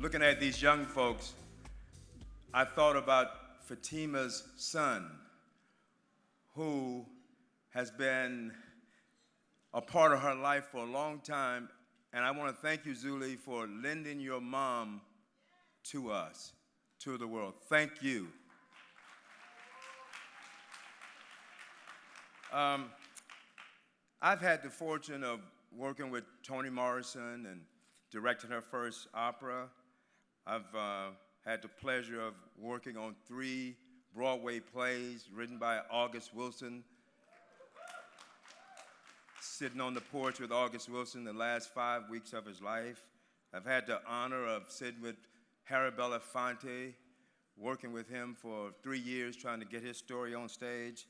looking at these young folks, I thought about Fatima's son, who has been a part of her life for a long time. And I want to thank you, Zuli, for lending your mom to us, to the world. Thank you. I've had the fortune of working with Toni Morrison and directing her first opera. I've had the pleasure of working on 3 Broadway plays written by August Wilson. Sitting on the porch with August Wilson the last 5 weeks of his life. I've had the honor of sitting with Harry Belafonte, working with him for 3 years trying to get his story on stage.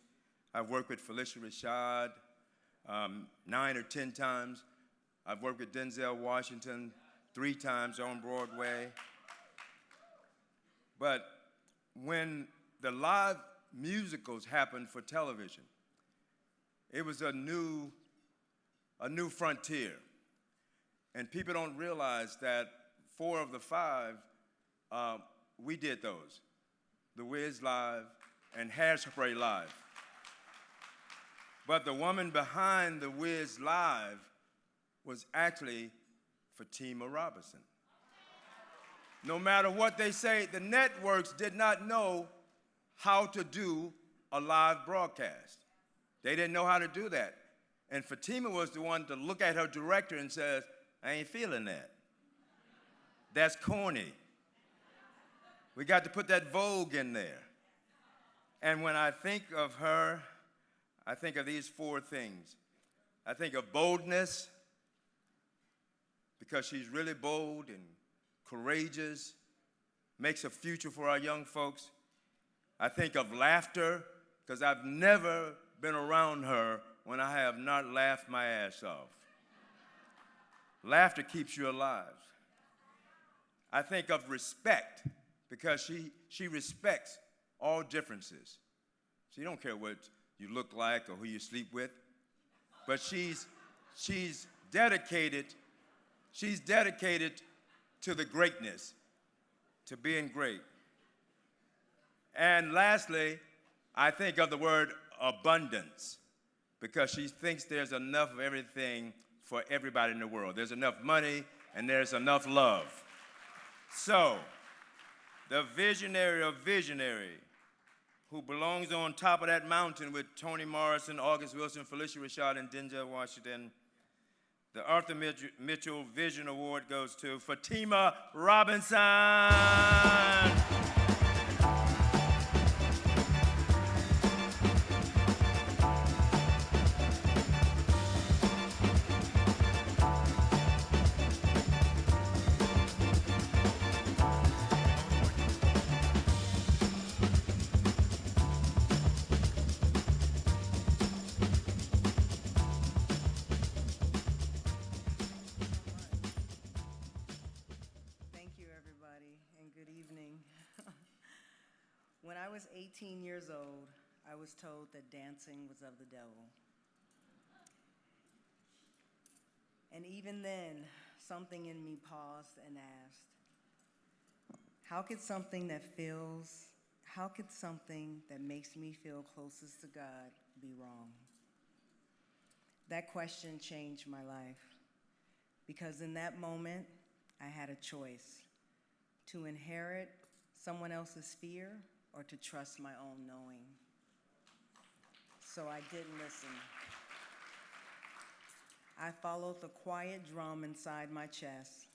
I've worked with Felicia Rashad 9 or 10 times. I've worked with Denzel Washington 3 times on Broadway. But when the live musicals happened for television, it was a new frontier. And people don't realize that 4 of the 5, we did those. The Wiz Live and Hairspray Live. But the woman behind the Wiz Live was actually Fatima Robinson. No matter what they say, the networks did not know how to do a live broadcast. They didn't know how to do that. And Fatima was the one to look at her director and says, I ain't feeling that. That's corny. We got to put that Vogue in there. And when I think of her, I think of these 4 things. I think of boldness, because she's really bold and courageous, makes a future for our young folks. I think of laughter, because I've never been around her when I have not laughed my ass off. Laughter keeps you alive. I think of respect, because she respects all differences. She don't care what you look like or who you sleep with, but she's dedicated to the greatness, to being great. And lastly, I think of the word abundance, because she thinks there's enough of everything for everybody in the world. There's enough money and there's enough love. So, the visionary of visionary, who belongs on top of that mountain with Toni Morrison, August Wilson, Felicia Rashad, and Denzel Washington, the Arthur Mitchell Vision Award goes to Fatima Robinson. When I was 18 years old, I was told that dancing was of the devil. And even then, something in me paused and asked, how could something that makes me feel closest to God be wrong? That question changed my life, because in that moment, I had a choice: to inherit someone else's fear or to trust my own knowing. So I didn't listen. I followed the quiet drum inside my chest,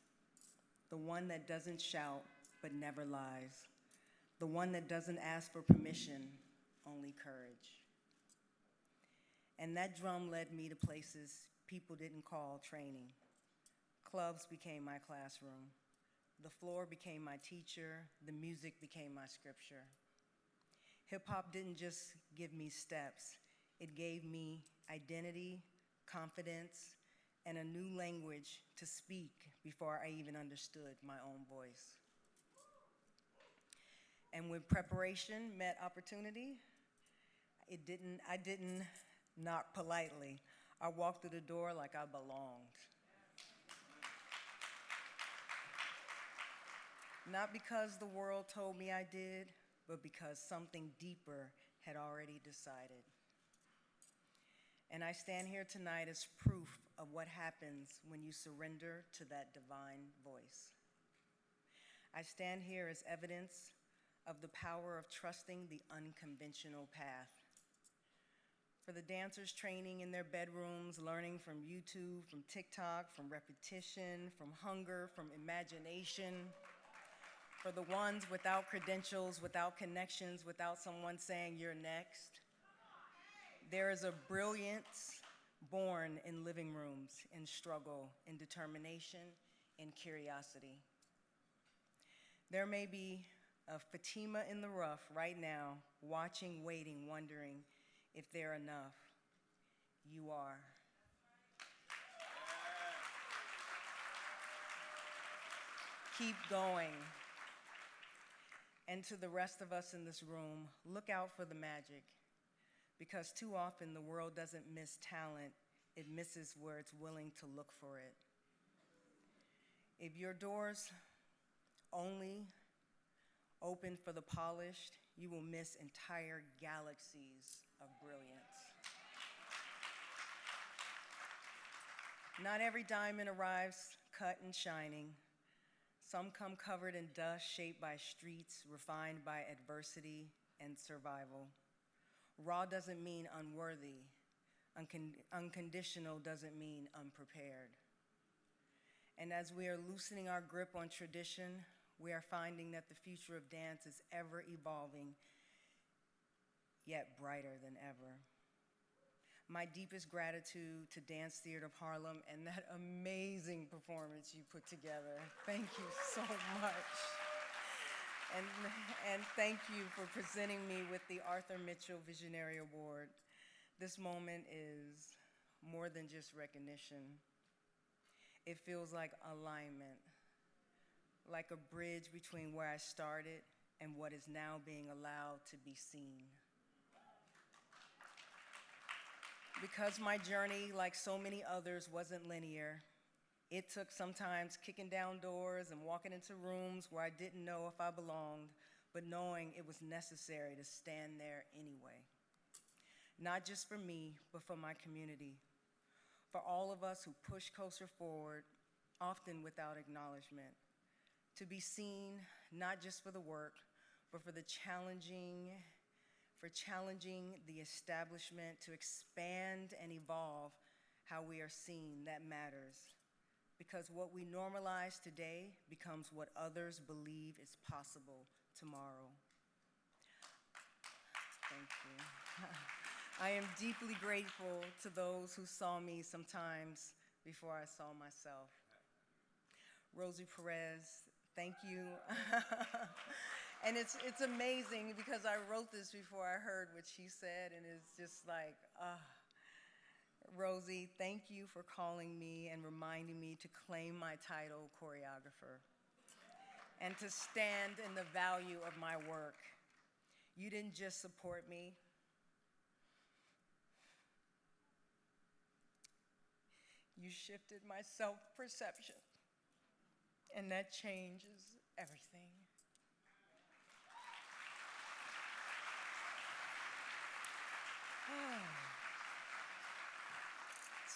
the one that doesn't shout but never lies, the one that doesn't ask for permission, only courage. And that drum led me to places people didn't call training. Clubs became my classroom. The floor became my teacher. The music became my scripture. Hip-hop didn't just give me steps. It gave me identity, confidence, and a new language to speak before I even understood my own voice. And when preparation met opportunity, I didn't knock politely. I walked through the door like I belonged. Not because the world told me I did, but because something deeper had already decided. And I stand here tonight as proof of what happens when you surrender to that divine voice. I stand here as evidence of the power of trusting the unconventional path. For the dancers training in their bedrooms, learning from YouTube, from TikTok, from repetition, from hunger, from imagination. For the ones without credentials, without connections, without someone saying you're next. There is a brilliance born in living rooms, in struggle, in determination, in curiosity. There may be a Fatima in the rough right now, watching, waiting, wondering if they're enough. You are. Keep going. And to the rest of us in this room, look out for the magic, because too often the world doesn't miss talent, it misses where it's willing to look for it. If your doors only open for the polished, you will miss entire galaxies of brilliance. Not every diamond arrives cut and shining. Some come covered in dust, shaped by streets, refined by adversity and survival. Raw doesn't mean unworthy. Unconditional doesn't mean unprepared. And as we are loosening our grip on tradition, we are finding that the future of dance is ever evolving, yet brighter than ever. My deepest gratitude to Dance Theater of Harlem and that amazing performance you put together. Thank you so much. And thank you for presenting me with the Arthur Mitchell Visionary Award. This moment is more than just recognition. It feels like alignment, like a bridge between where I started and what is now being allowed to be seen. Because my journey, like so many others, wasn't linear, it took sometimes kicking down doors and walking into rooms where I didn't know if I belonged, but knowing it was necessary to stand there anyway. Not just for me, but for my community, for all of us who push closer forward, often without acknowledgement, to be seen not just for the work, but for challenging the establishment to expand and evolve how we are seen. That matters. Because what we normalize today becomes what others believe is possible tomorrow. Thank you. I am deeply grateful to those who saw me sometimes before I saw myself. Rosie Perez, thank you. And it's amazing because I wrote this before I heard what she said, and it's just like, Rosie, thank you for calling me and reminding me to claim my title, choreographer, and to stand in the value of my work. You didn't just support me. You shifted my self-perception, and that changes everything.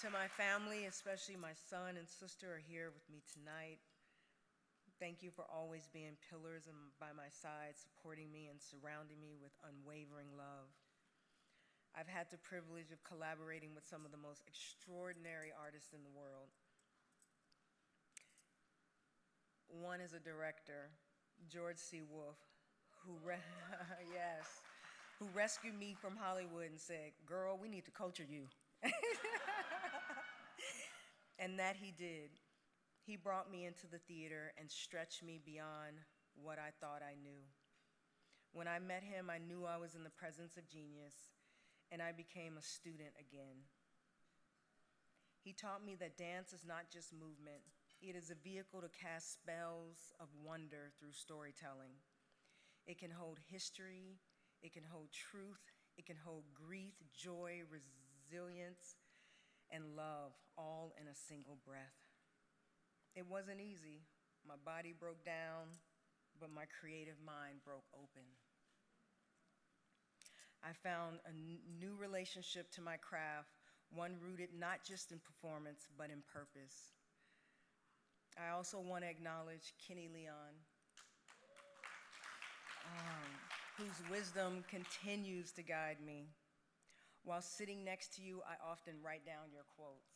To my family, especially my son and sister are here with me tonight. Thank you for always being pillars by my side, supporting me and surrounding me with unwavering love. I've had the privilege of collaborating with some of the most extraordinary artists in the world. One is a director, George C. Wolfe, who rescued me from Hollywood and said, "Girl, we need to culture you." And that he did. He brought me into the theater and stretched me beyond what I thought I knew. When I met him, I knew I was in the presence of genius, and I became a student again. He taught me that dance is not just movement. It is a vehicle to cast spells of wonder through storytelling. It can hold history, it can hold truth, it can hold grief, joy, resilience, and love, all in a single breath. It wasn't easy. My body broke down, but my creative mind broke open. I found a new relationship to my craft, one rooted not just in performance, but in purpose. I also want to acknowledge Kenny Leon, whose wisdom continues to guide me. While sitting next to you, I often write down your quotes.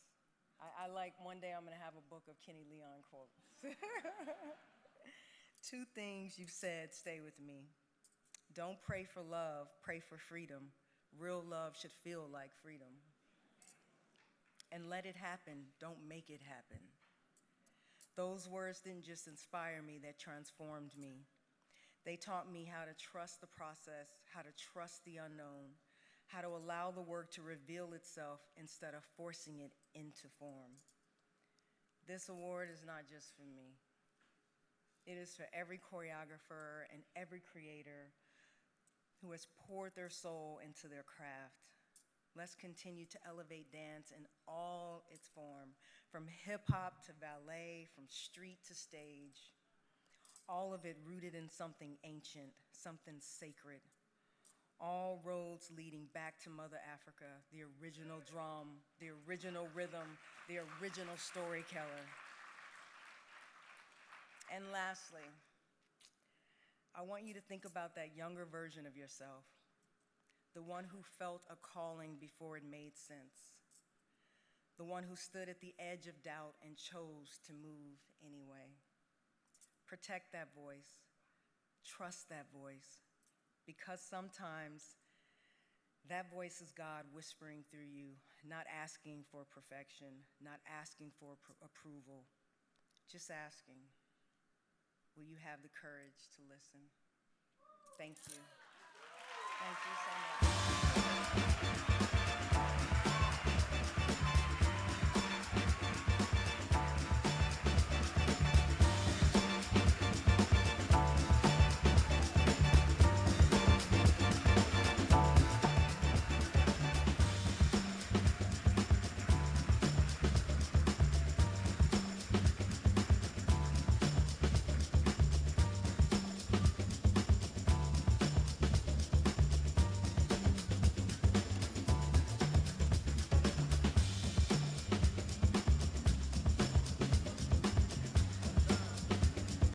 I like, one day I'm gonna have a book of Kenny Leon quotes. Two things you've said stay with me. Don't pray for love, pray for freedom. Real love should feel like freedom. And let it happen, don't make it happen. Those words didn't just inspire me, they transformed me. They taught me how to trust the process, how to trust the unknown, how to allow the work to reveal itself instead of forcing it into form. This award is not just for me. It is for every choreographer and every creator who has poured their soul into their craft. Let's continue to elevate dance in all its form, from hip hop to ballet, from street to stage. All of it rooted in something ancient, something sacred. All roads leading back to Mother Africa, the original drum, the original rhythm, the original storyteller. And lastly, I want you to think about that younger version of yourself, the one who felt a calling before it made sense, the one who stood at the edge of doubt and chose to move anyway. Protect that voice, trust that voice, because sometimes that voice is God whispering through you, not asking for perfection, not asking for approval, just asking, will you have the courage to listen? Thank you. Thank you so much.